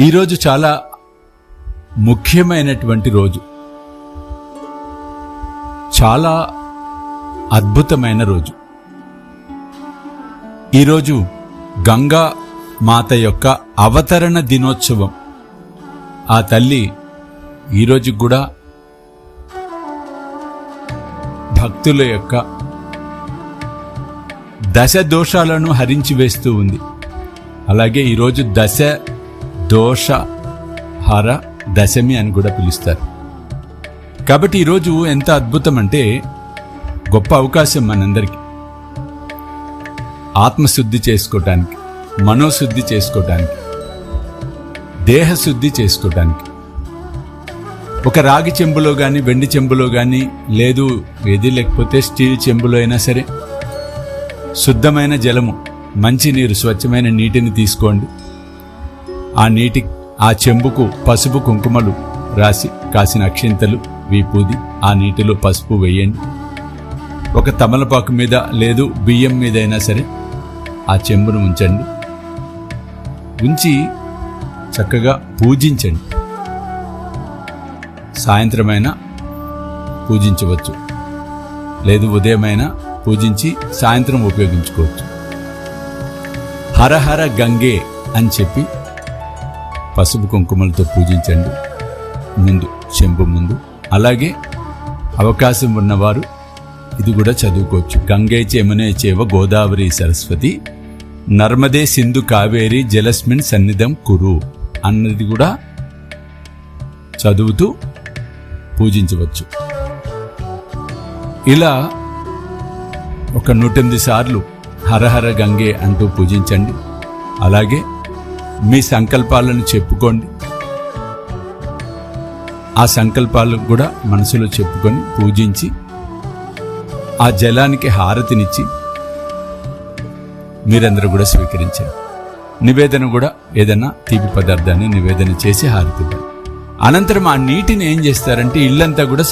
ఈరోజు చాలా ముఖ్యమైనటువంటి రోజు, చాలా అద్భుతమైన రోజు. ఈరోజు గంగా మాత యొక్క అవతరణ దినోత్సవం. ఆ తల్లి ఈరోజు కూడా భక్తుల యొక్క దశ దోషాలను హరించి వేస్తూ ఉంది. అలాగే ఈరోజు దశ దోష హర దశమి అని కూడా పిలుస్తారు. కాబట్టి ఈరోజు ఎంత అద్భుతం అంటే గొప్ప అవకాశం మనందరికీ ఆత్మశుద్ధి చేసుకోవటానికి, మనోశుద్ధి చేసుకోవటానికి, దేహశుద్ధి చేసుకోవటానికి. ఒక రాగి చెంబులో కానీ, వెండి చెంబులో కానీ, లేదు ఏది లేకపోతే స్టీల్ చెంబులో అయినా సరే శుద్ధమైన జలము, మంచినీరు, స్వచ్ఛమైన నీటిని తీసుకోండి. ఆ చెంబుకు పసుపు కుంకుమలు రాసి కాసిన అక్షింతలు వీపూది ఆ నీటిలో పసుపు వేయండి. ఒక తమలపాకు మీద లేదు బియ్యం మీద అయినా సరే ఆ చెంబును ఉంచండి. ఉంచి చక్కగా పూజించండి. సాయంత్రమైనా పూజించవచ్చు, లేదు ఉదయమైనా పూజించి సాయంత్రం ఉపయోగించుకోవచ్చు. హర హర గంగే అని చెప్పి పసుపు కుంకుమలతో పూజించండి ముందు, చెంబు ముందు. అలాగే అవకాశం ఉన్నవారు ఇది కూడా చదువుకోవచ్చు. గంగే యమునే చైవ గోదావరి సరస్వతి నర్మదే సింధు కావేరి జలస్మిన్ సన్నిధం కురు అన్నది కూడా చదువుతూ పూజించవచ్చు. ఇలా ఒక 108 సార్లు హరహర గంగే అంటూ పూజించండి. అలాగే మీ సంకల్పాలను చెప్పుకోండి. ఆ సంకల్పాలు కూడా మనసులో చెప్పుకొని పూజించి ఆ జలానికి హారతినిచ్చి మీరందరూ కూడా స్వీకరించండి. నివేదన కూడా ఏదైనా తీపి పదార్థాన్ని నివేదన చేసి హారతి ఇవ్వండి. అనంతరం ఆ నీటిని ఏం చేస్తారంటే ఇల్లంతా కూడా